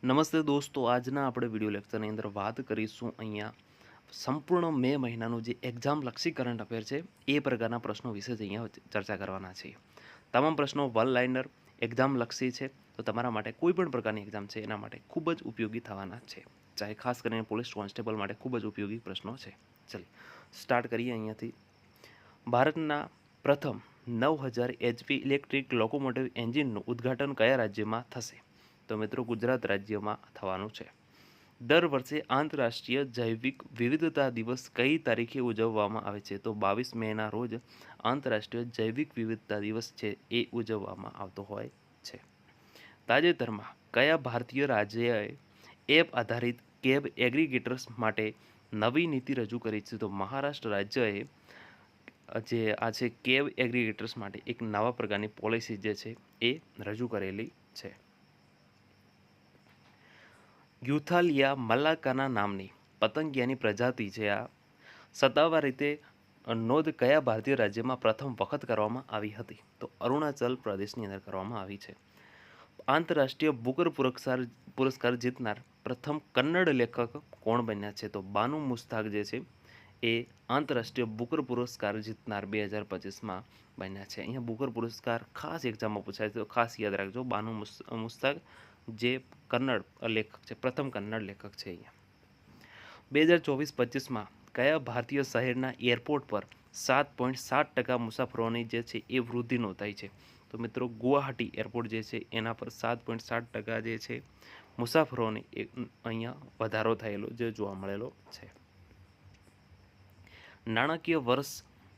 નમસ્તે દોસ્તો, આજના આપણે વિડીયો લેક્ચરની અંદર વાત કરીશું અહીંયા સંપૂર્ણ મે મહિનાનું જે એક્ઝામ લક્ષી કરંટ અફેર છે એ પ્રકારના પ્રશ્નો વિશે જ અહીંયા ચર્ચા કરવાના છીએ. તમામ પ્રશ્નો વન લાઇનર એક્ઝામ લક્ષી છે, તો તમારા માટે કોઈ પણ પ્રકારની એક્ઝામ છે એના માટે ખૂબ જ ઉપયોગી થવાના છે. ચાહે ખાસ કરીને પોલીસ કોન્સ્ટેબલ માટે ખૂબ જ ઉપયોગી પ્રશ્નો છે. ચલિए સ્ટાર્ટ કરીએ અહીંયાથી. ભારતના પ્રથમ 9000 HP ઇલેક્ટ્રિક લોકોમોટિવ એન્જિનનું ઉદ્ઘાટન કયા રાજ્યમાં થશે? તો મિત્રો ગુજરાત રાજ્યમાં થવાનું છે. દર વર્ષે આંતરરાષ્ટ્રીય જૈવિક વિવિધતા દિવસ કઈ તારીખે ઉજવવામાં આવે છે? તો 22 મેના રોજ આંતરરાષ્ટ્રીય જૈવિક વિવિધતા દિવસ છે એ ઉજવવામાં આવતો હોય છે. તાજેતરમાં કયા ભારતીય રાજ્યએ એપ આધારિત કેબ એગ્રીગેટર્સ માટે નવી નીતિ રજૂ કરી છે? તો મહારાષ્ટ્ર રાજ્યએ જે આ છે કેબ એગ્રીગેટર્સ માટે એક નવા પ્રકારની પોલિસી જે છે એ રજૂ કરેલી છે. યુથાલિયા મલાકાના નામની પતંગિયાની પ્રજાતિ છે આ સત્તાવાર રીતે નોંધ કયા ભારતીય રાજ્યમાં પ્રથમ વખત કરવામાં આવી હતી? તો અરુણાચલ પ્રદેશની અંદર કરવામાં આવી છે. આંતરરાષ્ટ્રીય બુકર પુરસ્કાર જીતનાર પ્રથમ કન્નડ લેખક કોણ બન્યા છે? તો બાનુ મુસ્તાક જે છે એ આંતરરાષ્ટ્રીય બુકર પુરસ્કાર જીતનાર 2025માં બન્યા છે. અહીંયા બુકર પુરસ્કાર ખાસ એક્ઝામમાં પૂછાય છે, તો ખાસ યાદ રાખજો. બાનુ મુસ્તાક જે કન્નડ લેખક છે, પ્રથમ કન્નડ લેખક છે. અહીંયા 2024-25માં કયા ભારતીય શહેરના એરપોર્ટ પર 7.7% મુસાફરોની જે છે એ વૃદ્ધિ નોંધાઈ છે? તો મિત્રો ગુવાહાટી એરપોર્ટ જે છે એના પર 7.7% જે છે મુસાફરોની અહીંયા વધારો થયેલો જે જોવા મળેલો છે. નાણાકીય વર્ષ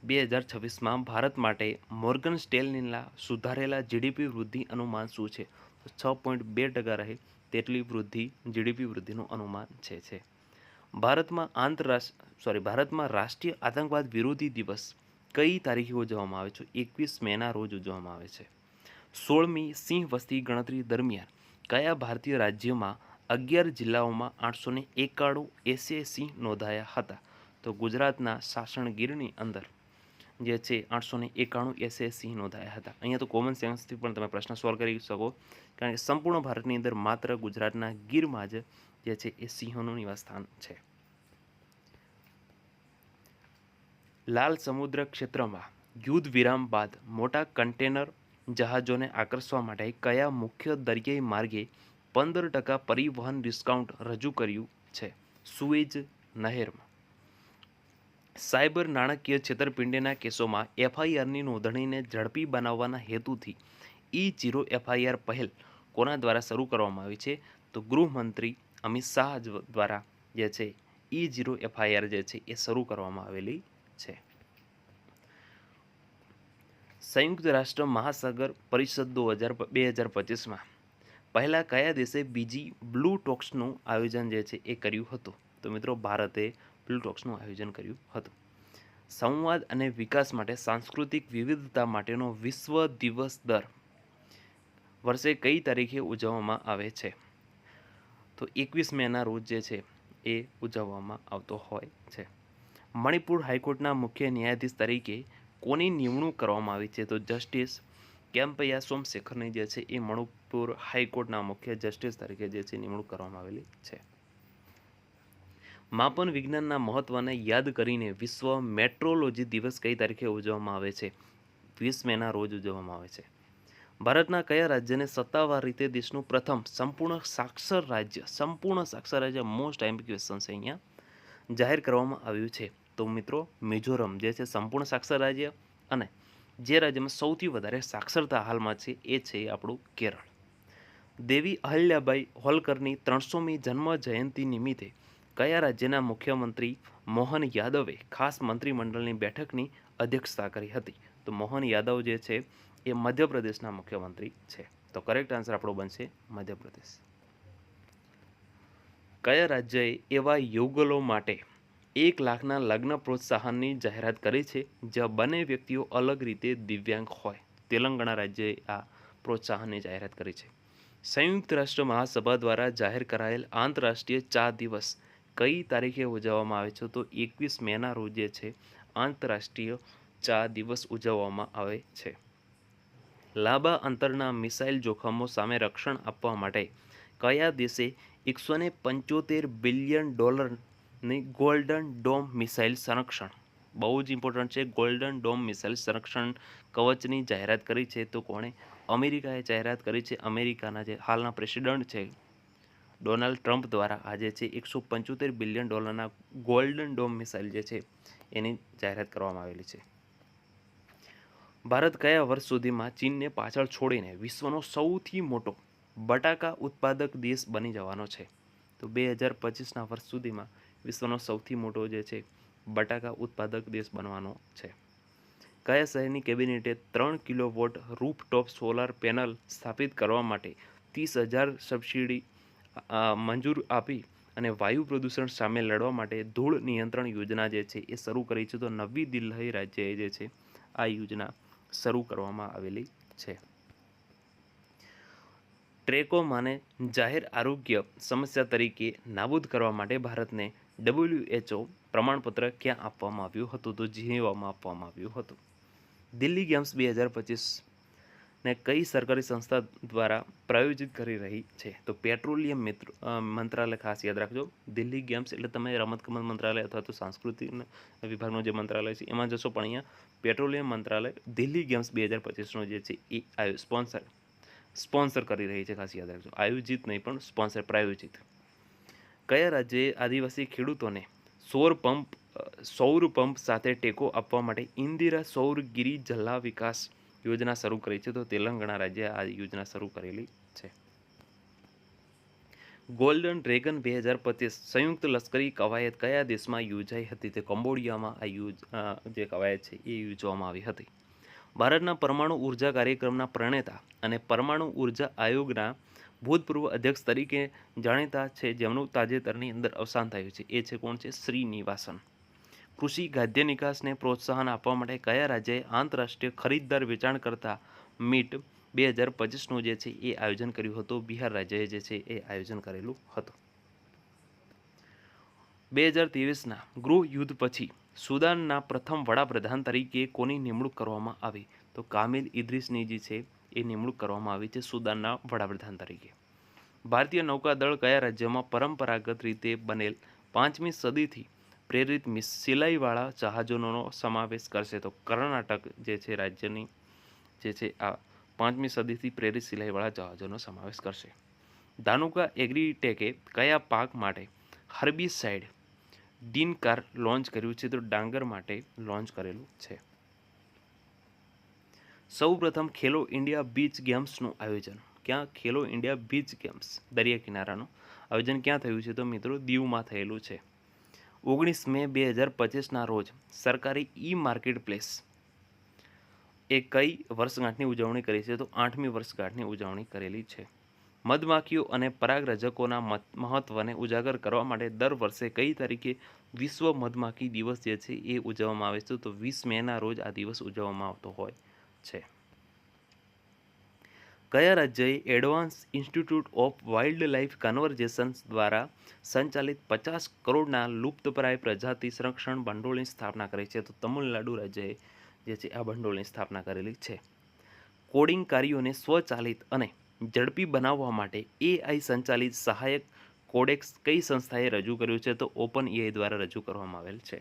2026માં ભારત માટે મોર્ગન સ્ટેનલીના સુધારેલા જીડીપી વૃદ્ધિ અનુમાન શું છે? તો 6.2% રહે તેટલી વૃદ્ધિ જીડીપી વૃદ્ધિનું અનુમાન છે. ભારતમાં રાષ્ટ્રીય આતંકવાદ વિરોધી દિવસ કઈ તારીખે ઉજવવામાં આવે છે? 21 મેના રોજ ઉજવવામાં આવે છે. 16મી સિંહ વસ્તી ગણતરી દરમિયાન કયા ભારતીય રાજ્યમાં 11 જિલ્લાઓમાં 891 એશિયાઈ સિંહ નોંધાયા હતા? તો ગુજરાતના સાસણગીરની અંદર જે છે 891 એશિયાઈ સિંહ નોંધાયા હતા. અહીંયા તો કોમન સેન્સથી પણ તમે પ્રશ્ન સોલ્વ કરી શકો, કારણ કે સંપૂર્ણ ભારતની અંદર માત્ર ગુજરાતના ગીરમાં જ જે છે એ સિંહોનું નિવાસસ્થાન છે. લાલ સમુદ્ર ક્ષેત્રમાં યુદ્ધ વિરામ બાદ મોટા કન્ટેનર જહાજોને આકર્ષવા માટે કયા મુખ્ય દરિયાઈ માર્ગે 15% પરિવહન ડિસ્કાઉન્ટ રજૂ કર્યું છે? સુએજ નહેરમાં. સાયબર નાણાકીય છેતરપિંડીના કેસોમાં એફઆઈઆરની નોંધણીને ઝડપી બનાવવાના હેતુથી E0 એફઆઈઆર પહેલ કોના દ્વારા શરૂ કરવામાં આવી છે? તો ગૃહમંત્રી અમિત શાહ દ્વારા જે છે E0 એફઆઈઆર જે છે એ શરૂ કરવામાં આવેલી છે. સંયુક્ત રાષ્ટ્ર મહાસાગર પરિષદ 2025માં પહેલા કયા દેશે બીજી બ્લુ ટોક્સનું આયોજન જે છે એ કર્યું હતું? તો મિત્રો ભારતે બ્લુ ટોક્સનું આયોજન કર્યું હતું. સંવાદ અને વિકાસ માટે સાંસ્કૃતિક વિવિધતા માટેનો વિશ્વ દિવસ દર વર્ષે કઈ તારીખે ઉજવવામાં આવે છે? તો 21 મેના રોજ જે છે એ ઉજવવામાં આવતો હોય છે. મણિપુર હાઈકોર્ટના મુખ્ય ન્યાયાધીશ તરીકે કોની નિમણૂક કરવામાં આવી છે? તો જસ્ટિસ કેમ્પૈયા સોમશેખરની જે છે એ મણિપુર હાઈકોર્ટના મુખ્ય જસ્ટિસ તરીકે જે છે નિમણૂક કરવામાં આવેલી છે. માપન વિજ્ઞાનના મહત્વને યાદ કરીને વિશ્વ મેટ્રોલોજી દિવસ કઈ તારીખે ઉજવવામાં આવે છે? 20 મેના રોજ ઉજવવામાં આવે છે. ભારતના કયા રાજ્યને સત્તાવાર રીતે દેશનું પ્રથમ સંપૂર્ણ સાક્ષર રાજ્ય મોસ્ટ આઈમ્પી ક્વેશ્ચન છે અહીંયા જાહેર કરવામાં આવ્યું છે? તો મિત્રો મિઝોરમ જે છે સંપૂર્ણ સાક્ષર રાજ્ય, અને જે રાજ્યમાં સૌથી વધારે સાક્ષરતા હાલમાં છે એ છે આપણું કેરળ. દેવી અહલ્યાબાઈ હોલકરની 300મી જન્મ જયંતિ નિમિત્તે કયા રાજ્યના મુખ્યમંત્રી મોહન યાદવે ખાસ મંત્રીમંડળની બેઠકની અધ્યક્ષતા કરી હતી? તો મોહન યાદવ જે છે એ મધ્યપ્રદેશના મુખ્યમંત્રી છે. તો કરેક્ટ આન્સર આપણો બનશે મધ્યપ્રદેશ. કયા રાજ્યએ એવા યુગલો માટે 1 લાખના લગ્ન પ્રોત્સાહનની જાહેરાત કરી છે જ્યાં બંને વ્યક્તિઓ અલગ રીતે દિવ્યાંગ હોય? તેલંગાણા રાજ્યએ આ પ્રોત્સાહનની જાહેરાત કરી છે. સંયુક્ત રાષ્ટ્ર મહાસભા દ્વારા જાહેર કરાયેલ આંતરરાષ્ટ્રીય ચા દિવસ કઈ તારીખે ઉજવવામાં આવે છે? તો 21 મેના રોજ જે છે આંતરરાષ્ટ્રીય ચા દિવસ ઉજવવામાં આવે છે. લાંબા અંતરના મિસાઇલ જોખમો સામે રક્ષણ આપવા માટે કયા દેશે 175 બિલિયન ડોલરની ગોલ્ડન ડોમ મિસાઇલ સંરક્ષણ, બહુ જ ઇમ્પોર્ટન્ટ છે, ગોલ્ડન ડોમ મિસાઇલ સંરક્ષણ કવચની જાહેરાત કરી છે? તો કોણે? અમેરિકાએ જાહેરાત કરી છે. અમેરિકાના જે હાલના પ્રેસિડન્ટ છે ડોનાલ્ડ ટ્રમ્પ દ્વારા આજે છે 175 બિલિયન ડોલરના ગોલ્ડન ડોમ મિસાઇલ જે છે એની જાહેરાત કરવામાં આવેલી છે. ભારત કયા વર્ષ સુધીમાં ચીનને પાછળ છોડીને વિશ્વનો સૌથી મોટો બટાકા ઉત્પાદક દેશ બની જવાનો છે? તો 2025ના વર્ષ સુધીમાં વિશ્વનો સૌથી મોટો જે છે બટાકા ઉત્પાદક દેશ બનવાનો છે. કયા શહેરની કેબિનેટે 3 કિલોવોટ રૂફટોપ સોલાર પેનલ સ્થાપિત કરવા માટે 30,000 સબસિડી મંજૂર આપી અને વાયુ પ્રદૂષણ સામે લડવા માટે ધૂળ નિયંત્રણ યોજના જે છે એ શરૂ કરી છે? તો નવી દિલ્હી રાજ્યએ જે છે આ યોજના શરૂ કરવામાં આવેલી છે. ટ્રેકોમાને જાહેર આરોગ્ય સમસ્યા તરીકે નાબૂદ કરવા માટે ભારતને WHO પ્રમાણપત્ર ક્યાં આપવામાં આવ્યું હતું? તો જીનીવામાં આપવામાં આવ્યું હતું. દિલ્હી ગેમ્સ 2025 ને કઈ સરકારી સંસ્થા દ્વારા પ્રાયોજિત કરી રહી છે? તો પેટ્રોલિયમ મંત્રાલય. ખાસ યાદ રાખજો, દિલ્હી ગેમ્સ એટલે તમે રમતગમત મંત્રાલય અથવા તો સાંસ્કૃતિક વિભાગનું જે મંત્રાલય છે એમાં જશો, પણ અહીંયા પેટ્રોલિયમ મંત્રાલય દિલ્હી ગેમ્સ 2025નો જે છે એ સ્પોન્સર કરી રહી છે. ખાસ યાદ રાખજો, આયોજિત નહીં પણ સ્પોન્સર, પ્રાયોજિત. કયા રાજ્યએ આદિવાસી ખેડૂતોને સૌર પંપ સાથે ટેકો આપવા માટે ઇન્દિરા સૌર ગિરી જલા વિકાસ યોજના શરૂ કરી છે? તો તેલંગાણા રાજ્યએ આ યોજના શરૂ કરેલી છે. ગોલ્ડન ડ્રેગન 2025 સંયુક્ત લશ્કરી કવાયત કયા દેશમાં યોજાઈ હતી? તે કંબોડિયામાં આ જે કવાયત છે એ યોજવામાં આવી હતી. ભારતના પરમાણુ ઉર્જા કાર્યક્રમના પ્રણેતા અને પરમાણુ ઉર્જા આયોગના ભૂતપૂર્વ અધ્યક્ષ તરીકે જાણીતા છે જેમનું તાજેતરની અંદર અવસાન થયું છે, એ છે કોણ છે? શ્રીનિવાસન. કૃષિ ખાદ્ય નિકાસને પ્રોત્સાહન આપવા માટે કયા રાજ્યએ આંતરરાષ્ટ્રીય ખરીદદાર વેચાણકર્તા મીટ 2025નું જે છે એ આયોજન કર્યું હતું? બિહાર રાજ્યએ જે છે એ આયોજન કરેલું હતું. 2023ના ગૃહ યુદ્ધ પછી સુદાનના પ્રથમ વડાપ્રધાન તરીકે કોની નિમણૂક કરવામાં આવી? તો કામિલ ઇદ્રીસની જે છે એ નિમણૂક કરવામાં આવી છે સુદાનના વડાપ્રધાન તરીકે. ભારતીય નૌકાદળ કયા રાજ્યમાં પરંપરાગત રીતે બનેલ 5મી સદીથી પ્રેરિત સિલાઈવાળા જહાજોનો સમાવેશ કરશે? તો કર્ણાટક જે છે રાજ્યની જે છે આ 5મી સદીથી પ્રેરિત સિલાઈવાળા જહાજોનો સમાવેશ કરશે. ધાનુકા એગ્રીટેકે કયા પાક માટે હર્બિસાઇડ ડિનકાર લોન્ચ કર્યું છે? તો ડાંગર માટે લોન્ચ કરેલું છે. સૌ પ્રથમ ખેલો ઇન્ડિયા બીચ ગેમ્સનું આયોજન ક્યાં? ખેલો ઇન્ડિયા બીચ ગેમ્સ દરિયા કિનારાનું આયોજન ક્યાં થયું છે? તો મિત્રો દીવમાં થયેલું છે. 19 મે 2025ના રોજ સરકારી ઈ માર્કેટ પ્લેસ એ કઈ વર્ષગાંઠની ઉજવણી કરી છે? તો 8મી વર્ષગાંઠની ઉજવણી કરેલી છે. મધમાખીઓ અને પરાગરજકોના મહત્વને ઉજાગર કરવા માટે દર વર્ષે કઈ તારીખે વિશ્વ મધમાખી દિવસ જે છે એ ઉજવવામાં આવે છે? તો 20 મેના રોજ આ દિવસ ઉજવવામાં આવતો હોય છે. કયા રાજ્યએ advance institute of wild life conservation દ્વારા સંચાલિત 50 કરોડના લુપ્તપ્રાય પ્રજાતિ સંરક્ષણ ભંડોળની સ્થાપના કરી છે? તો તમિલનાડુ રાજ્યએ જે છે આ ભંડોળની સ્થાપના કરેલી છે. કોડિંગ કાર્યોને સ્વચાલિત અને ઝડપી બનાવવા માટે AI સંચાલિત સહાયક કોડેક્સ કઈ સંસ્થાએ રજૂ કર્યું છે? તો OpenAI દ્વારા રજૂ કરવામાં આવેલ છે.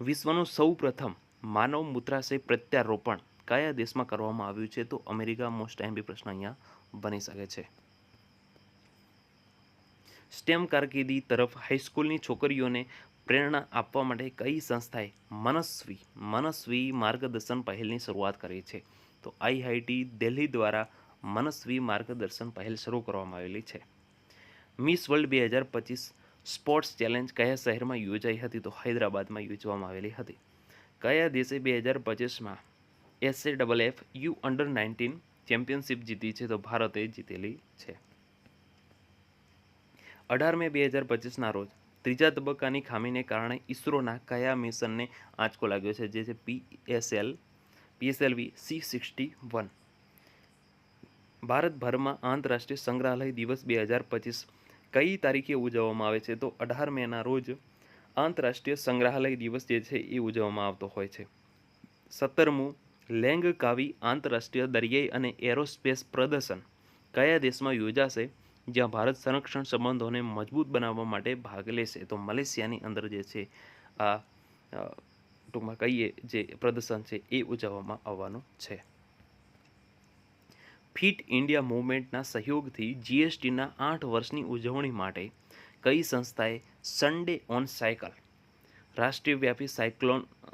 વિશ્વનું સૌ પ્રથમ માનવ મૂત્રાશય પ્રત્યારોપણ કયા દેશમાં કરવામાં આવ્યું છે? તો અમેરિકા. મોસ્ટ ટાઈમ બી પ્રશ્ન અહીંયા બની શકે છે. સ્ટેમ કારકિર્દી તરફ હાઈસ્કૂલની છોકરીઓને પ્રેરણા આપવા માટે કઈ સંસ્થાએ મનસ્વી માર્ગદર્શન પહેલની શરૂઆત કરી છે? તો IIT દિલ્હી દ્વારા મનસ્વી માર્ગદર્શન પહેલ શરૂ કરવામાં આવેલી છે. મિસ વર્લ્ડ 2025 સ્પોર્ટ્સ ચેલેન્જ કયા શહેરમાં યોજાઈ હતી? તો હૈદરાબાદમાં યોજવામાં આવેલી હતી. કયા દેશે 2025માં SAFF U-19 ચેમ્પિયનશિપ જીતી છે? તો ભારતે જીતેલી છે. 18 મે 2025ના રોજ ત્રીજા તબક્કાની ખામીને કારણે ઇસરોના કયા મિશનને આંચકો લાગ્યો છે? જે છે PSLV C61. ભારતભરમાં આંતરરાષ્ટ્રીય સંગ્રહાલય દિવસ 2025 કઈ તારીખે ઉજવવામાં આવે છે? તો 18 મેના રોજ આંતરરાષ્ટ્રીય સંગ્રહાલય દિવસ જે છે એ ઉજવવામાં આવતો હોય છે. 17મું લેંગકાવી આંતરરાષ્ટ્રીય દરિયાઈ અને એરોસ્પેસ પ્રદર્શન કયા દેશમાં યોજાશે? જ્યાં ભારત સંરક્ષણ સંબંધોને મજબૂત બનાવવા માટે ભાગ લેશે. તો મલેશિયાની અંદર જે છે આ ટૂંકમાં કહીએ જે પ્રદર્શન છે એ ઉજવવામાં આવવાનું છે. ફિટ ઇન્ડિયા મૂવમેન્ટના સહયોગથી જીએસટીના 8 વર્ષની ઉજવણી માટે કઈ સંસ્થાએ સન્ડે ઓન સાયકલ રાષ્ટ્રીયવ્યાપી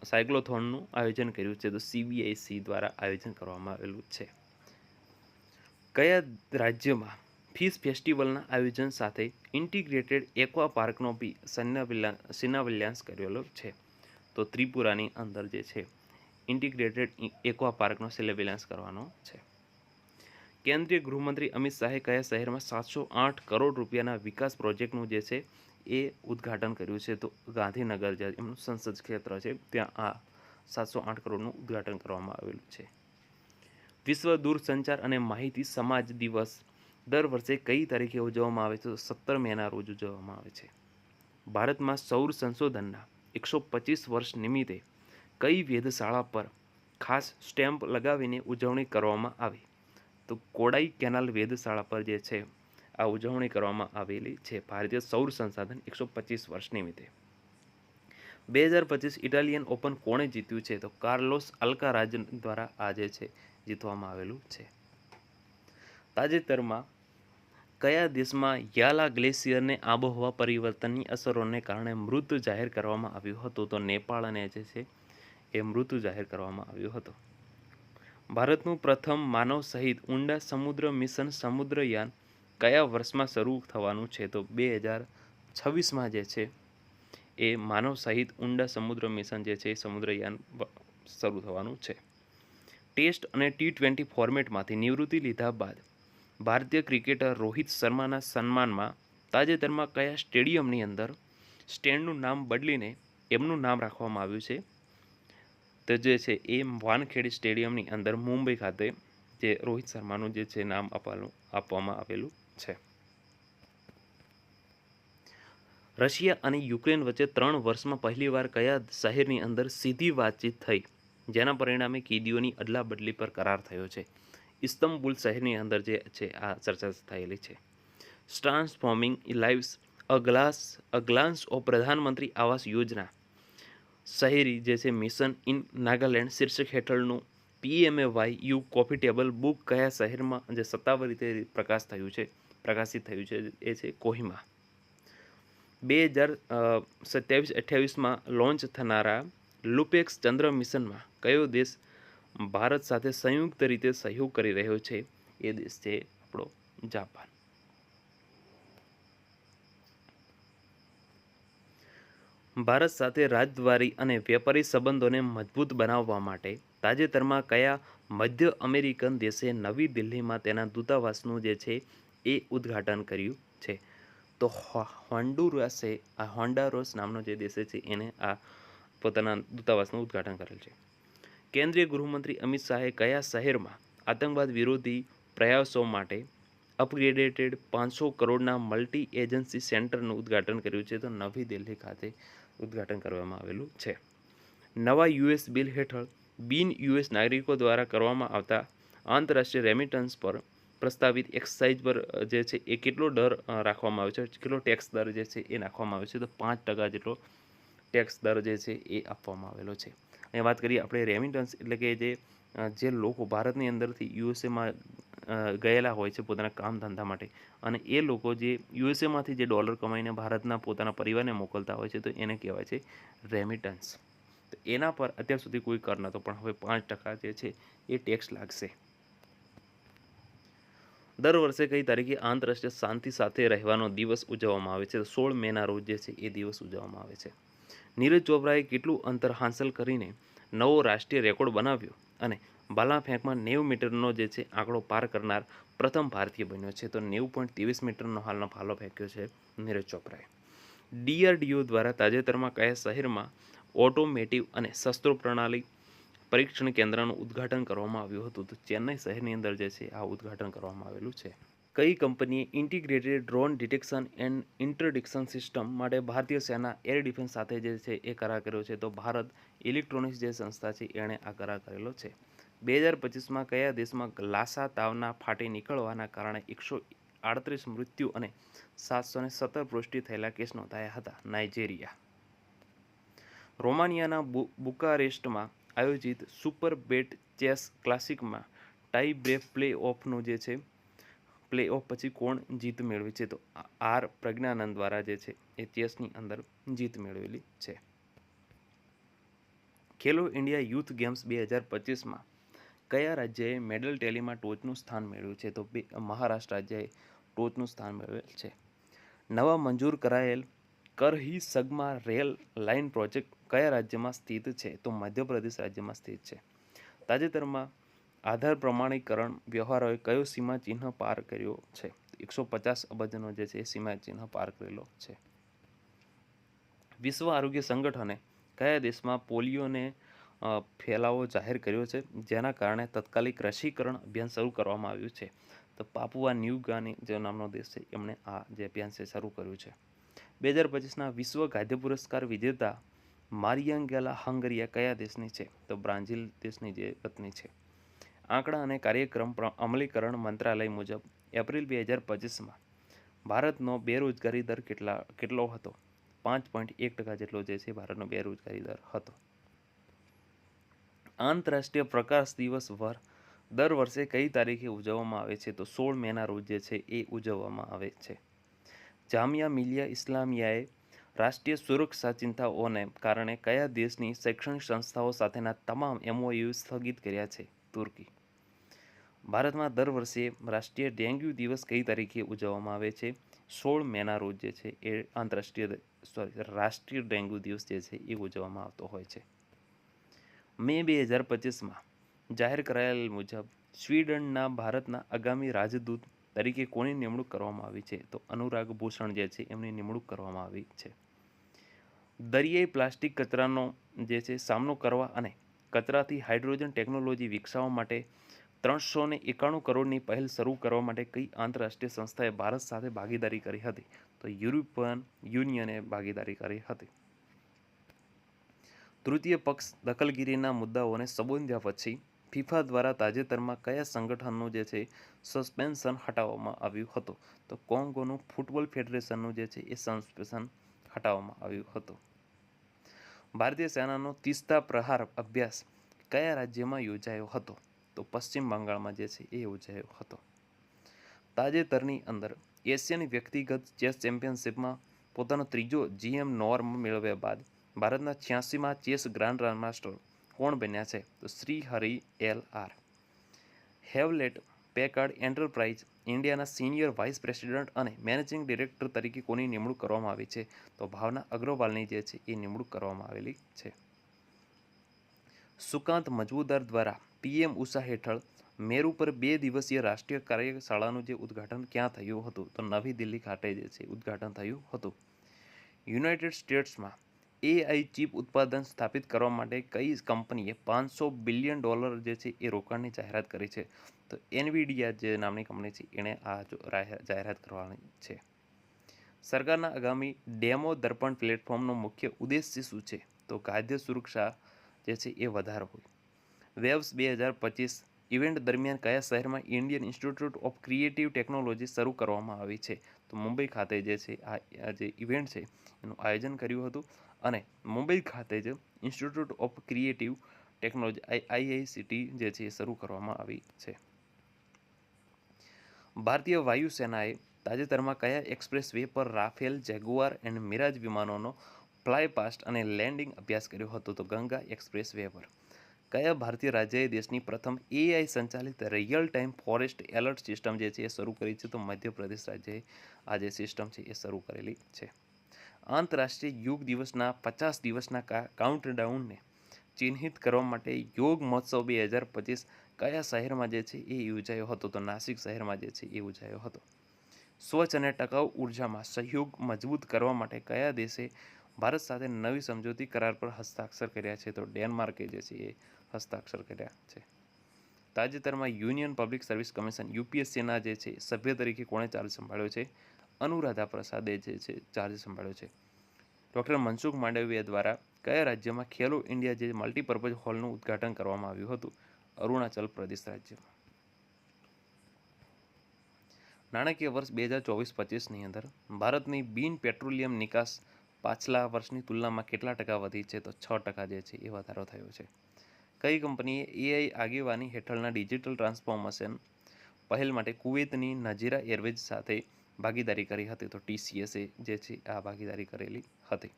સાયક્લોથોનનું આયોજન કર્યું છે? તો CBIC દ્વારા આયોજન કરવામાં આવેલું છે. કયા રાજ્યમાં ફિશ ફેસ્ટિવલના આયોજન સાથે ઇન્ટિગ્રેટેડ એક્વા પાર્કનો બી શિલાન્યાસ કરેલો છે? તો ત્રિપુરાની અંદર જે છે ઇન્ટિગ્રેટેડ એક્વા પાર્કનો શિલાન્યાસ કરવાનો છે. કેન્દ્રીય ગૃહમંત્રી અમિત શાહે કયા શહેરમાં 708 કરોડ રૂપિયાના વિકાસ પ્રોજેક્ટનું જે છે એ ઉદ્ઘાટન કર્યું છે? તો ગાંધીનગર જે એમનું સંસદ ક્ષેત્ર છે ત્યાં આ 708 કરોડનું ઉદ્ઘાટન કરવામાં આવેલું છે. વિશ્વ દૂરસંચાર અને માહિતી સમાજ દિવસ દર વર્ષે કઈ તારીખે ઉજવવામાં આવે છે? તો 17 મેના રોજ ઉજવવામાં આવે છે. ભારતમાં સૌર સંશોધનના 125 વર્ષ નિમિત્તે કઈ વેધશાળા પર ખાસ સ્ટેમ્પ લગાવીને ઉજવણી કરવામાં આવી? તો કોડાઈ કેનાલ વેધશાળા પર જે છે આ ઉજવણી કરવામાં આવેલી છે ભારતીય સૌર સંસાધન 125 વર્ષ નિમિત્તે. 2025 ઇટાલિયન ઓપન કોણે જીત્યું છે? તો કાર્લોસ અલ્કારાઝ દ્વારા આ જે છે જીતવામાં આવેલું છે. તાજેતરમાં કયા દેશમાં યાલા ગ્લેશિયરને આબોહવા પરિવર્તનની અસરોને કારણે મૃત જાહેર કરવામાં આવ્યું હતું? તો નેપાળને જે છે એ મૃત જાહેર કરવામાં આવ્યું હતું. ભારતનું પ્રથમ માનવ સહિત ઊંડા સમુદ્ર મિશન સમુદ્રયાન કયા વર્ષમાં શરૂ થવાનું છે? તો 2026માં જે છે એ માનવ સહિત ઊંડા સમુદ્ર મિશન જે છે એ સમુદ્રયાન શરૂ થવાનું છે. ટેસ્ટ અને T20 ફોર્મેટમાંથી નિવૃત્તિ લીધા બાદ ભારતીય ક્રિકેટર રોહિત શર્માના સન્માનમાં તાજેતરમાં કયા સ્ટેડિયમની અંદર સ્ટેન્ડનું નામ બદલીને એમનું નામ રાખવામાં આવ્યું છે? તો જે છે એ વાનખેડે સ્ટેડિયમની અંદર મુંબઈ ખાતે જે રોહિત શર્માનું જે છે નામ આપવામાં આવેલું છે. રશિયા અને યુક્રેન વચ્ચે 3 વર્ષમાં પહેલીવાર કયા શહેરની અંદર સીધી વાતચીત થઈ જેના પરિણામે કેદીઓની અદલાબદલી પર કરાર થયો છે? ઇસ્તંબુલ શહેરની અંદર જે છે આ ચર્ચા થયેલી છે. Transforming lives a Glance of પ્રધાનમંત્રી આવાસ યોજના શહેરી જે છે મિશન ઇન નાગાલેન્ડ શીર્ષક હેઠળનું PMAYU કોફી ટેબલ બુક કયા શહેરમાં જે સત્તાવાર રીતે પ્રકાશિત થયું છે એ છે કોહિમા. 2027-28માં લોન્ચ થનારા લુપેક્સ ચંદ્ર મિશનમાં કયો દેશ ભારત સાથે સંયુક્ત રીતે સહયોગ કરી રહ્યો છે? એ દેશ છે આપણો જાપાન. ભારત સાથે રાજદ્વારી અને વેપારી સંબંધોને મજબૂત બનાવવા માટે તાજેતરમાં કયા મધ્ય અમેરિકન દેશે નવી દિલ્હીમાં તેના દૂતાવાસનું જે છે એ ઉદ્ઘાટન કર્યું છે? તો હોન્ડુરાસ નામનો જે દેશ છે એને આ પોતાના દૂતાવાસનું ઉદ્ઘાટન કરેલ છે. કેન્દ્રીય ગૃહમંત્રી અમિત શાહે કયા શહેરમાં આતંકવાદ વિરોધી પ્રયાસો માટે અપગ્રેડેટેડ 500 કરોડના મલ્ટી એજન્સી સેન્ટરનું ઉદ્ઘાટન કર્યું છે? તો નવી દિલ્હી ખાતે ઉદ્ઘાટન કરવામાં આવેલું છે. નવા US બિલ હેઠળ બિન US નાગરિકો દ્વારા કરવામાં આવતા આંતરરાષ્ટ્રીય રેમિટન્સ પર પ્રસ્તાવિત એક્સાઇઝ પર જે છે એ કેટલો દર રાખવામાં આવ્યો છે? કેટલો ટેક્સ દર જે છે એ નાખવામાં આવ્યો છે? તો 5% જેટલો ટેક્સ દર જે છે એ આપવામાં આવેલો છે. અહીંયા વાત કરીએ આપણે રેમિટન્સ એટલે કે જે લોકો ભારતની અંદરથી યુએસએમાં ગયેલા હોય છે પોતાના કામ ધંધા માટે અને એ લોકો જે યુએસએમાંથી જે ડોલર કમાઈને ભારતના પોતાના પરિવારને મોકલતા હોય છે તો એને કહેવાય છે રેમિટન્સ. તો એના પર અત્યાર સુધી કોઈ કર નહોતો પણ હવે 5% જે છે એ ટેક્સ લાગશે. દર વર્ષે કઈ તારીખે આંતરરાષ્ટ્રીય શાંતિ સાથે રહેવાનો દિવસ ઉજવવામાં આવે છે? 16 મેના રોજ જે છે એ દિવસ ઉજવવામાં આવે છે. નીરજ ચોપરાએ કેટલું અંતર હાંસલ કરીને નવો રાષ્ટ્રીય રેકોર્ડ બનાવ્યો અને ભાલા ફેંકમાં 90 મીટરનો જે છે આંકડો પાર કરનાર પ્રથમ ભારતીય બન્યો છે? તો 90.23 મીટરનો હાલનો ભાલો ફેંક્યો છે નીરજ ચોપરાએ. DRDO દ્વારા તાજેતરમાં કયા શહેરમાં ઓટોમેટિવ અને શસ્ત્રો પ્રણાલી પરીક્ષણ કેન્દ્રનું ઉદ્ઘાટન કરવામાં આવ્યું હતું? તો ચેન્નઈ શહેરની અંદર જે છે આ ઉદ્ઘાટન કરવામાં આવેલું છે. કઈ કંપનીએ integrated drone detection and interdiction system માટે ભારતીય સેના એર ડિફેન્સ સાથે જે છે એ કરાર કર્યો છે? તો ભારત ઇલેક્ટ્રોનિક્સ જે સંસ્થા છે એણે આ કરાર કરેલો છે. 2025માં કયા દેશમાં લાસા તાવના ફાટી નીકળવાના કારણે 38 મૃત્યુ અને 717 પુષ્ટિ થયેલા કેસ નોંધાયા હતા. નાઇજીરિયા. રોમાનિયાના બુકારેસ્ટમાં આયોજિત સુપર બેટ ચેસ ક્લાસિકમાં ટાઈ બ્રેક પ્લે ઓફનું જે છે પ્લે ઓફ પછી કોણ જીત મેળવી છે? તો આર પ્રજ્ઞાનંદ દ્વારા જે છે એ ચેસની અંદર જીત મેળવેલી છે. ખેલો ઇન્ડિયા યુથ ગેમ્સ 2025માં કયા રાજ્યએ મેડલ ટેલીમાં ટોચનું સ્થાન મેળવ્યું છે? તો મહારાષ્ટ્ર રાજ્યએ ટોચનું સ્થાન મેળવેલ છે. નવા મંજૂર કરાયેલ કરહિસગમા રેલ લાઇન પ્રોજેક્ટ કયા રાજ્યમાં સ્થિત છે? તો મધ્યપ્રદેશ રાજ્યમાં સ્થિત છે. તાજેતરમાં આધાર પ્રમાણીકરણ વ્યવહારોએ કયો સીમા ચિહ્ન પાર કર્યો છે? 150 અબજનો જે છે એ સીમા ચિહ્ન પાર કરેલો છે. વિશ્વ આરોગ્ય સંગઠને કયા દેશમાં પોલિયોને ફેલાવો જાહેર કર્યો છે, જેના કારણે તત્કાલિક રસીકરણ અભિયાન શરૂ કરવામાં આવ્યું છે? તો પાપુઆ ન્યૂ ગાની જે નામનો દેશ છે એમણે આ જે અભિયાન છે શરૂ કર્યું છે. 2025ના વિશ્વ ખાદ્ય પુરસ્કાર વિજેતા મારિયાંગેલા હંગરિયા કયા દેશની છે? તો બ્રાઝિલ દેશની જે વતની છે. આંકડા અને કાર્યક્રમ અમલીકરણ મંત્રાલય મુજબ એપ્રિલ 2025માં ભારતનો બેરોજગારી દર કેટલો હતો? 5.1% જેટલો જે છે ભારતનો બેરોજગારી દર હતો. આંતરરાષ્ટ્રીય પ્રકાશ દિવસ દર વર્ષે કઈ તારીખે ઉજવવામાં આવે છે? તો 16 મેના રોજ જે છે એ ઉજવવામાં આવે છે. જામિયા મિલિયા ઇસ્લામિયાએ રાષ્ટ્રીય સુરક્ષા ચિંતાઓને કારણે કયા દેશની શૈક્ષણિક સંસ્થાઓ સાથેના તમામ MOU સ્થગિત કર્યા છે? તુર્કી. ભારતમાં દર વર્ષે રાષ્ટ્રીય ડેન્ગ્યુ દિવસ કઈ તારીખે ઉજવવામાં આવે છે? 16 મેના રોજ જે છે એ રાષ્ટ્રીય ડેન્ગ્યુ દિવસ જે છે એ ઉજવવામાં આવતો હોય છે. મે 2025માં જાહેર કરાયેલ મુજબ સ્વીડનના ભારતના આગામી રાજદૂત તરીકે કોની નિમણૂક કરવામાં આવી છે? તો અનુરાગ ભૂષણ જે છે એમની નિમણૂક કરવામાં આવી છે. દરિયાઈ પ્લાસ્ટિક કચરાનો જે છે સામનો કરવા અને કચરાથી હાઇડ્રોજન ટેકનોલોજી વિકસાવવા માટે 391 કરોડની પહેલ શરૂ કરવા માટે કઈ આંતરરાષ્ટ્રીય સંસ્થાએ ભારત સાથે ભાગીદારી કરી હતી? તો યુરોપિયન યુનિયને ભાગીદારી કરી હતી. તૃતીય પક્ષ દખલગીરીના મુદ્દાઓને સંબોધ્યા પછી ફિફા દ્વારા તાજેતરમાં કયા સંગઠનનું જે છે સસ્પેન્શન હટાવવામાં આવ્યું હતું? તો કોંગોનું ફૂટબોલ ફેડરેશનનું જે છે એ સસ્પેન્શન હટાવવામાં આવ્યું હતું. ભારતીય સેનાનો તીસ્તા પ્રહાર અભ્યાસ કયા રાજ્યમાં યોજાયો હતો? તો પશ્ચિમ બંગાળમાં જે છે એ યોજાયો હતો. તાજેતરની અંદર એશિયન વ્યક્તિગત ચેસ ચેમ્પિયનશિપમાં પોતાનો ત્રીજો GM નોર્મ મેળવ્યા બાદ ભારતના 86માં ચેસ ગ્રાન્ડ માસ્ટર કોણ બન્યા છે? તો Shri Hari LR. Hewlett પેકાર્ડ enterprise ઇન્ડિયાના સિનિયર વાઇસ પ્રેસિડેન્ટ અને મેનેજિંગ ડિરેક્ટર તરીકે કોની નિમણૂક કરવામાં આવી છે? તો ભાવના અગ્રવાલની જે છે એ નિમણૂક કરવામાં આવેલી છે. સુકાંત મજમુદાર દ્વારા PM ઉષા હેઠળ મેરુ પર 2 દિવસીય રાષ્ટ્રીય કાર્યશાળાનું જે ઉદ્ઘાટન ક્યાં થયું હતું? તો નવી દિલ્હી ખાતે જે છે ઉદ્ઘાટન થયું હતું. યુનાઇટેડ સ્ટેટ્સમાં AI ચિપ ઉત્પાદન સ્થાપિત કરવા માટે કઈ કંપનીએ $500 બિલિયન જે છે એ રોકાણની જાહેરાત કરી છે? તો એનવીડિયા જે નામની કંપની છે એણે આ જાહેરાત કરવાની છે. સરકારના આગામી ડેમો દર્પણ પ્લેટફોર્મનો મુખ્ય ઉદ્દેશ્ય શું છે? તો ખાદ્ય સુરક્ષા જે છે એ વધારો હોય. વેવ્સ 2025 ઇવેન્ટ દરમિયાન કયા શહેરમાં Indian institute of creative technology શરૂ કરવામાં આવી છે? તો મુંબઈ ખાતે જે છે આ જે ઇવેન્ટ છે એનું આયોજન કર્યું હતું અને મુંબઈ ખાતે જ institute of creative technology IICT જે છે એ શરૂ કરવામાં આવી છે. ભારતીય વાયુસેનાએ તાજેતરમાં કયા એક્સપ્રેસ વે પર રાફેલ, જેગુઆર એન્ડ મિરાજ વિમાનોનો ફ્લાયપાસ્ટ અને લેન્ડિંગ અભ્યાસ કર્યો હતો? તો ગંગા એક્સપ્રેસ વે પર. કયા ભારતીય રાજ્યએ દેશની પ્રથમ AI સંચાલિત real time forest alert system જે છે એ શરૂ કરી છે? તો મધ્યપ્રદેશ રાજ્યએ આ જે સિસ્ટમ છે એ શરૂ કરેલી છે. આંતરરાષ્ટ્રીય યોગ દિવસના 50 દિવસના કાઉન્ટડાઉનને ચિહ્નિત કરવા માટે યોગ મહોત્સવ 2025 કયા શહેરમાં જે છે એ યોજાયો હતો? તો નાસિક શહેરમાં જે છે એ યોજાયો હતો. સ્વચ્છ અને ટકાઉ ઉર્જામાં સહયોગ મજબૂત કરવા માટે કયા દેશે ભારત સાથે નવી સમજૂતી કરાર પર હસ્તાક્ષર કર્યા છે? તો ડેનમાર્કે જે છે એ હસ્તાક્ષર કર્યા છે. તાજેતરમાં યુનિયન પબ્લિક સર્વિસ કમિશન UPSCના જે છે સભ્ય તરીકે કોણે ચાર્જ સંભાળ્યો છે? અનુરાધા પ્રસાદે જે છે ચાર્જ સંભાળ્યો છે. ડૉક્ટર મનસુખ માંડવિયા દ્વારા કયા રાજ્યમાં ખેલો ઇન્ડિયા જે મલ્ટીપર્પઝ હોલનું ઉદ્ઘાટન કરવામાં આવ્યું હતું? અરુણાચલ પ્રદેશ રાજ્યમાં. નાણાકીય વર્ષ 2024-25ની અંદર ભારતની બિન પેટ્રોલિયમ નિકાસ પાછલા વર્ષની તુલનામાં કેટલા ટકા વધી છે? તો 6% જે છે એ વધારો થયો છે. કઈ કંપનીએ એઆઈ આગેવાની હેઠળના ડિજિટલ ટ્રાન્સફોર્મેશન પહેલ માટે કુવૈતની નજીરા એરવેઝ સાથે ભાગીદારી કરી હતી? તો TCS જે છે આ ભાગીદારી કરેલી હતી.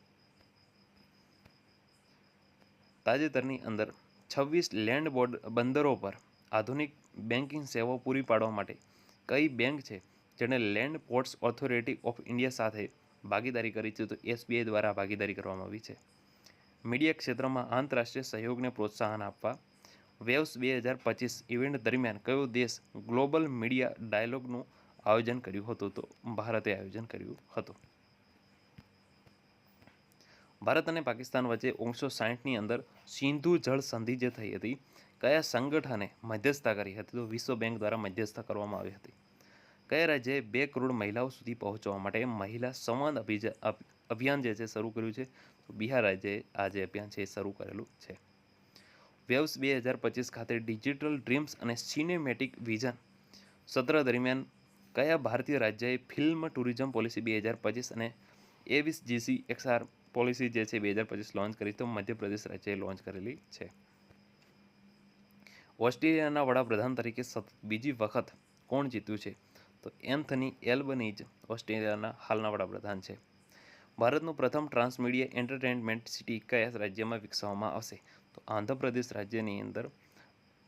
તાજેતરની અંદર 26 લેન્ડ બંદરો પર આધુનિક બેન્કિંગ સેવાઓ પૂરી પાડવા માટે કઈ બેંક છે જેણે land ports authority of India સાથે ભાગીદારી કરી છે? તો SBI દ્વારા ભાગીદારી કરવામાં આવી છે. મીડિયા ક્ષેત્રમાં આંતરરાષ્ટ્રીય સહયોગને પ્રોત્સાહન આપવા વેવ્સ 2025 ઇવેન્ટ દરમિયાન કયો દેશ ગ્લોબલ મીડિયા ડાયલોગનું આયોજન કર્યું હતું? તો ભારતે આયોજન કર્યું હતું. ભારત અને પાકિસ્તાન વચ્ચે 1960ની અંદર સિંધુ જળ સંધિ જે થઈ હતી, કયા સંગઠને મધ્યસ્થતા કરી હતી? તો વિશ્વ બેંક દ્વારા મધ્યસ્થતા કરવામાં આવી હતી. કયા રાજ્યએ 2 કરોડ મહિલાઓ સુધી પહોંચવા માટે મહિલા સંવાદ અભિયાન જે છે શરૂ કર્યું છે? તો બિહાર રાજ્યએ આ જે અભિયાન છે એ શરૂ કરેલું છે. વેવ્સ 2025 ખાતે ડિજિટલ ડ્રીમ્સ અને સિનેમેટિક વિઝન સત્ર દરમિયાન કયા ભારતીય રાજ્યએ ફિલ્મ ટુરિઝમ પોલિસી 2025 અને એવિસ GCXR પોલિસી જે છે 2025 લોન્ચ કરી? તો મધ્યપ્રદેશ રાજ્યએ લોન્ચ કરેલી છે. ઓસ્ટ્રેલિયાના વડાપ્રધાન તરીકે સતત બીજી વખત કોણ જીત્યું છે? તો એન્થની એલ્બનીઝ ઓસ્ટ્રેલિયાના હાલના વડાપ્રધાન છે. ભારતનું પ્રથમ ટ્રાન્સમીડિયા એન્ટરટેનમેન્ટ સિટી કયા રાજ્યમાં વિકસાવવામાં આવશે? તો આંધ્રપ્રદેશ રાજ્યની અંદર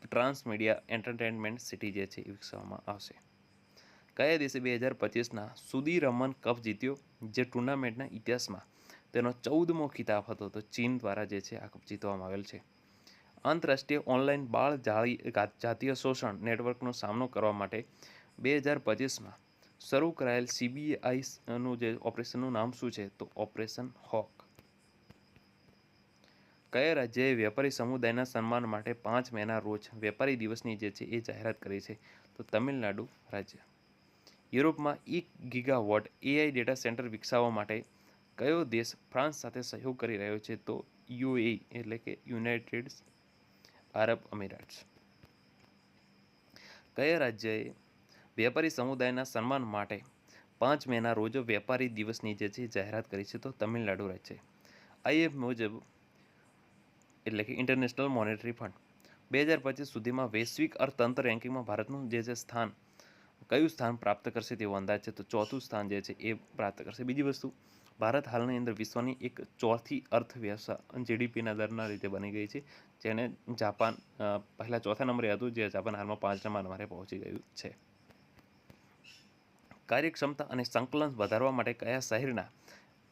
ટ્રાન્સમીડિયા એન્ટરટેનમેન્ટ સિટી જે છે એ વિકસાવવામાં આવશે. કયા દેશે 2025ના સુદીરમન કપ જીત્યો, જે ટુર્નામેન્ટના ઇતિહાસમાં તેનો 14મો ખિતાબ હતો? તો ચીન દ્વારા જે છે આ કપ જીતવામાં આવેલ છે. આંતરરાષ્ટ્રીય ઓનલાઈન બાળ જાતીય શોષણ નેટવર્કનો સામનો કરવા માટે 2025માં શરૂ કરાયેલ CBIનું જે ઓપરેશનનું નામ શું છે? તો ઓપરેશન હોક. કયા રાજ્યએ વેપારી સમુદાયના સન્માન માટે 5 મેના રોજ વેપારી દિવસની જે છે એ જાહેરાત કરી છે? તો તમિલનાડુ રાજ્ય. યુરોપમાં 1 ગીગાવોટ AI ડેટા સેન્ટર વિકસાવવા માટે કયો દેશ ફ્રાન્સ સાથે સહયોગ કરી રહ્યો છે? તો UAE એટલે કે યુનાઇટેડ આરબ અમીરાટ્સ. કયા રાજ્યએ વેપારી સમુદાયના સન્માન માટે 5 મેના રોજ વેપારી દિવસની જે છે જાહેરાત કરી છે? તો તમિલનાડુ રાજ્ય. IMF મુજબ એટલે કે ઇન્ટરનેશનલ મોનેટરી ફંડ 2025 સુધીમાં વૈશ્વિક અર્થતંત્ર રેન્કિંગમાં ભારતનું જે સ્થાન કયું સ્થાન પ્રાપ્ત કરશે તેવો અંદાજ છે? તો 4થું સ્થાન જે છે એ પ્રાપ્ત કરશે. બીજી વસ્તુ, ભારત હાલની અંદર વિશ્વની એક ચોથી અર્થવ્યવસ્થા GDPના દરના રીતે બની ગઈ છે, જેને જાપાન પહેલાં 4થા નંબરે હતું, જે જાપાન હાલમાં 5મા નંબરે પહોંચી ગયું છે. કાર્યક્ષમતા અને સંકલન વધારવા માટે કયા શહેરના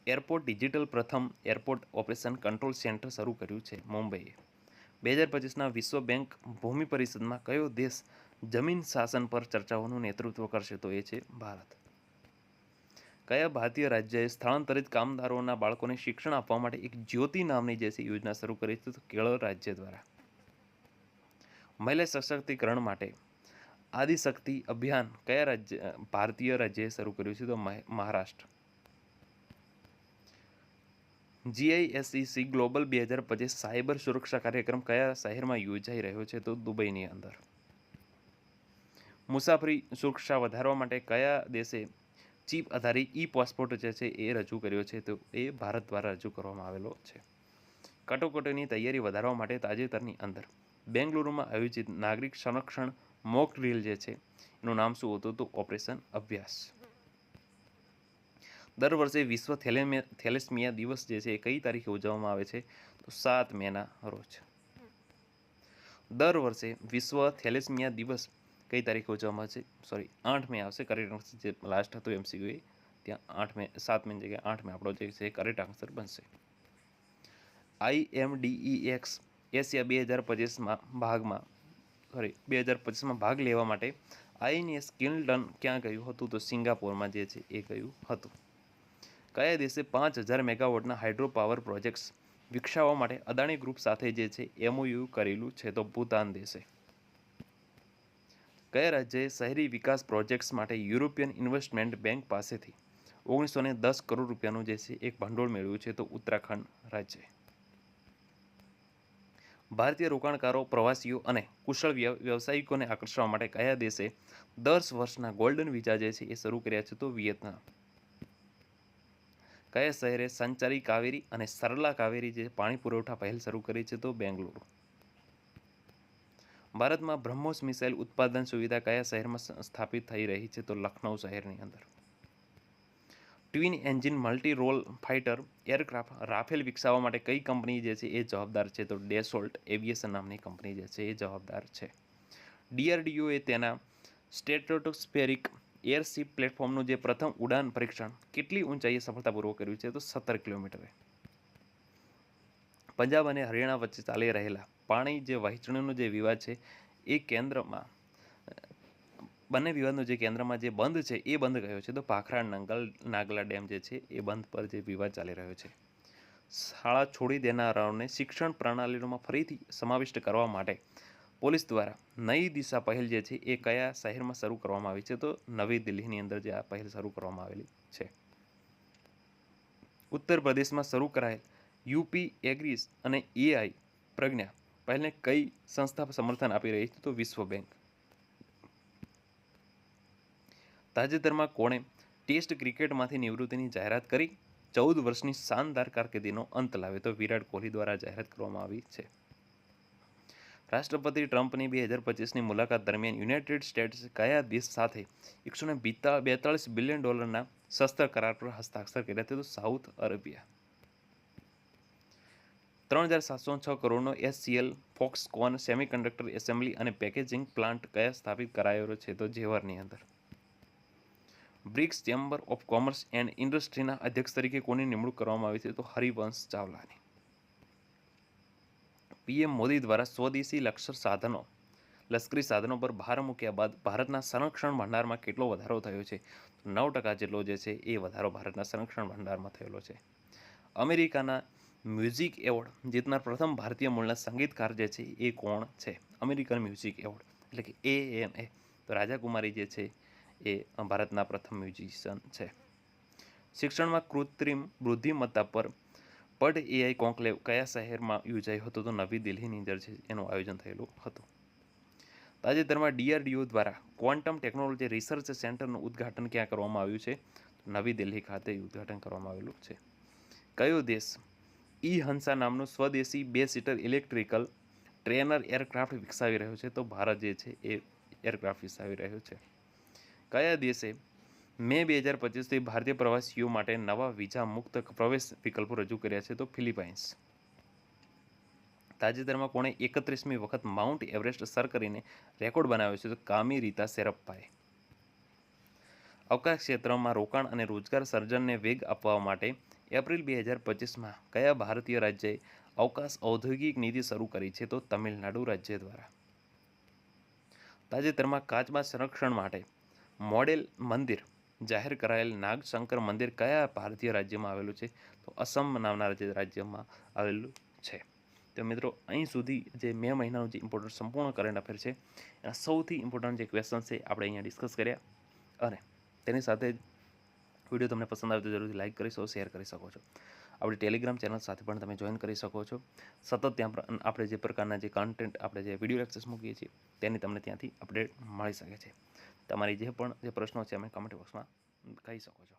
એરપોર્ટ ડિજિટલ પ્રથમ એરપોર્ટ ઓપરેશન કંટ્રોલ સેન્ટર શરૂ કર્યું છે? મુંબઈએ. 2025ના વિશ્વ બેંક ભૂમિ પરિષદમાં કયો દેશ જમીન શાસન પર ચર્ચાઓનું નેતૃત્વ કરશે? તો એ છે ભારત. કયા ભારતીય રાજ્યએ સ્થળાંતરિત કામદારોના બાળકોને શિક્ષણ આપવા માટે એક જ્યોતિ નામની જે છે યોજના શરૂ કરી છે? તો કેરળ રાજ્ય દ્વારા. મહિલા સશક્તિકરણ માટે આદિશક્તિ અભિયાન કયા ભારતીય રાજ્યએ શરૂ કર્યું છે? તો મહારાષ્ટ્ર. GISEC ગ્લોબલ 2025 સાયબર સુરક્ષા કાર્યક્રમ કયા શહેરમાં યોજાઈ રહ્યો છે? તો દુબઈની અંદર. મુસાફરી સુરક્ષા વધારવા માટે કયા દેશે ચિપ આધારિત પાસપોર્ટ જે છે એ રજૂ કર્યો છે? તો એ ભારત દ્વારા રજૂ કરવામાં આવેલો છે. કટોકટીની તૈયારી વધારવા માટે તાજેતરની અંદર બેંગલુરુમાં આયોજિત નાગરિક સંરક્ષણ મોક ડ્રીલ જે છે એનું નામ શું હતું? તો ઓપરેશન અભ્યાસ. દર વર્ષે વિશ્વ થેલેસમિયા દિવસ જે છે એ કઈ તારીખે ઉજવવામાં આવે છે? તો 7 મેના રોજ. દર વર્ષે વિશ્વ થેલેસમિયા દિવસ કઈ તારીખે ઉજવવામાં આવે છે? 8 મે આવશે. કરેક્ટ આન્સર જે લાસ્ટ હતો MCQ ત્યાં 8 મે, 7 મેની જગ્યાએ 8 મે આપણો જે છે કરેક્ટ આન્સર બનશે. IMDEX એશિયા 2025માં ભાગ લેવા માટે INS કિલ્ટન ક્યાં ગયું હતું? તો સિંગાપોરમાં જે છે એ ગયું હતું. કયા દેશે 5000 મેગાવોટના હાઇડ્રો પાવર પ્રોજેક્ટ્સ વિકસાવવા માટે અદાણી ગ્રુપ સાથે જે છે MOU કરેલું છે? તો ભૂતાન દેશે. કયા રાજ્યએ શહેરી વિકાસ પ્રોજેક્ટ્સ માટે યુરોપિયન ઇન્વેસ્ટમેન્ટ બેંક પાસેથી 1910 કરોડ રૂપિયાનું જે છે એક ભંડોળ મેળવ્યું છે? તો ઉત્તરાખંડ રાજ્ય. ભારતીય રોકાણકારો, પ્રવાસીઓ અને કુશળ વ્યવસાયિકોને આકર્ષવા માટે કયા દેશે 10 વર્ષના ગોલ્ડન વિઝા જે છે એ શરૂ કર્યા છે? તો વિયેતનામ. કયા શહેરે સંચારી કાવેરી અને સરલા કાવેરી જે પાણી પુરવઠા પહેલ શરૂ કરી છે? તો બેંગલુરુ. ભારતમાં બ્રહ્મોસ મિસાઇલ ઉત્પાદન સુવિધા કયા શહેરમાં સ્થાપિત થઈ રહી છે? તો લખનઉ શહેરની અંદર. Twin engine multi role fighter aircraft Rafale વિકસાવવા માટે કઈ કંપની જે છે એ જવાબદાર છે? તો ડેસોલ્ટ એવિએશન નામની કંપની જે છે એ જવાબદાર છે. ડીઆરડીઓએ તેના સ્ટ્રેટોસ્ફેરિક એરશિપ પ્લેટફોર્મનું જે પ્રથમ ઉડાન પરીક્ષણ કેટલી ઊંચાઈએ સફળતાપૂર્વક કર્યું છે? તો 17 કિલોમીટરે. પંજાબ અને હરિયાણા વચ્ચે ચાલી રહેલા પાણી જે વહેંચણીનો જે વિવાદ છે એ કેન્દ્રમાં બંને વિવાદનો જે કેન્દ્રમાં જે બંધ છે એ બંધ કયો છે? તો ભાખરા નાગલા ડેમ જે છે એ બંધ પર જે વિવાદ ચાલી રહ્યો છે. શાળા છોડી દેનારાઓને શિક્ષણ પ્રણાલીમાં ફરીથી સમાવિષ્ટ કરવા માટે પોલીસ દ્વારા નઈ દિશા પહેલ જે છે એ કયા શહેરમાં શરૂ કરવામાં આવી છે? તો નવી દિલ્હીની અંદર જે આ પહેલ શરૂ કરવામાં આવેલી છે. ઉત્તર પ્રદેશમાં શરૂ કરાયેલ યુપી એગ્રીસ અને એઆઈ પ્રજ્ઞા પહેલને કઈ સંસ્થા સમર્થન આપી રહી છે? તો વિશ્વ બેંક. તાજેતરમાં કોણે ટેસ્ટ ક્રિકેટમાંથી નિવૃત્તિની જાહેરાત કરી? 14 વર્ષની શાનદાર કારકિર્દીનો અંત લાવે? તો વિરાટ કોહલી દ્વારા જાહેરાત કરવામાં આવી છે. રાષ્ટ્રપતિ ટ્રમ્પની 2025ની મુલાકાત દરમિયાન યુનાઇટેડ સ્ટેટ્સ કયા દેશ સાથે $142 બિલિયન શસ્ત્ર કરાર પર હસ્તાક્ષર કર્યા હતા? તો સાઉથ અરેબિયા. 3706 કરોડનો SCL ફોક્સકોન સેમિકન્ડક્ટર એસેમ્બલી અને પેકેજિંગ પ્લાન્ટ કયા સ્થાપિત કરાયો છે? તો ઝેવરની અંદર. BRICS chamber of commerce and ઇન્ડસ્ટ્રીના અધ્યક્ષ તરીકે કોની નિમણૂક કરવામાં આવી છે? તો હરિવંશ ચાવલાની. પીએમ મોદી દ્વારા સ્વદેશી લશ્કરી સાધનો પર ભાર મૂક્યા બાદ ભારતના સંરક્ષણ ભંડારમાં કેટલો વધારો થયો છે? 9% જેટલો જે છે એ વધારો ભારતના સંરક્ષણ ભંડારમાં થયેલો છે. અમેરિકાના મ્યુઝિક એવોર્ડ જીતનાર પ્રથમ ભારતીય મૂળના સંગીતકાર જે છે એ કોણ છે? અમેરિકન મ્યુઝિક એવોર્ડ એટલે કે AMA. તો રાજા કુમારી જે છે એ ભારતના પ્રથમ મ્યુઝિશિયન છે. શિક્ષણમાં કૃત્રિમ બુદ્ધિમત્તા પર પડ AI કોન્ક્લેવ કયા શહેરમાં યોજાયો હતો? તો નવી દિલ્હીની અંદર છે એનું આયોજન થયેલું હતું. તાજેતરમાં DRDO દ્વારા ક્વોન્ટમ ટેકનોલોજી રિસર્ચ સેન્ટરનું ઉદ્ઘાટન ક્યાં કરવામાં આવ્યું છે? નવી દિલ્હી ખાતે ઉદ્ઘાટન કરવામાં આવેલું છે. કયો દેશ હંસા નામનું સ્વદેશી 2 સીટર ઇલેક્ટ્રિકલ ટ્રેનર એરક્રાફ્ટ વિકસાવી રહ્યો છે? તો ભારત જે છે એ એરક્રાફ્ટ વિકસાવી રહ્યો છે. કયા દેશે મે 2025થી ભારતીય પ્રવાસીઓ માટે નવા વિઝા મુક્ત પ્રવેશ વિકલ્પો રજૂ કર્યા છે? તો ફિલિપાઇન્સ. તાજેતરમાં કોણે 31મી વખત માઉન્ટ એવરેસ્ટ સર કરીને રેકોર્ડ બનાવ્યો છે? તો કામી રીતા શેરપ્પાએ. અવકાશ ક્ષેત્રમાં રોકાણ અને રોજગાર સર્જનને વેગ આપવા માટે એપ્રિલ 2025માં કયા ભારતીય રાજ્યએ અવકાશ ઔદ્યોગિક નીતિ શરૂ કરી છે? તો તમિલનાડુ રાજ્ય દ્વારા. તાજેતરમાં કાચબા સંરક્ષણ માટે મોડેલ મંદિર જાહેર કરાયેલ નાગશંકર મંદિર કયા ભારતીય રાજ્યમાં આવેલું છે? તો અસમ નામના રાજ્યમાં આવેલું છે. તો મિત્રો અહીં સુધી જે મે મહિનાનું જે ઇમ્પોર્ટન્ટ સંપૂર્ણ કરંટ અફેર છે એના સૌથી ઇમ્પોર્ટન્ટ જે ક્વેશ્ચન છે આપણે અહીંયા ડિસ્કસ કર્યા. અને તેની સાથે જ વિડીયો તમને પસંદ આવે તો જરૂરથી લાઇક કરી શકો, શેર કરી શકો છો. આપણી ટેલિગ્રામ ચેનલ સાથે પણ તમે જોઈન કરી શકો છો. સતત ત્યાં આપણે જે પ્રકારના જે કન્ટેન્ટ આપણે જે વિડીયો લેક્ચર્સ મૂકીએ છીએ તેની તમને ત્યાંથી અપડેટ મળી શકે છે. તમારી જે પણ જે પ્રશ્નો છે અમે કમેન્ટ બોક્સમાં કહી શકો છો.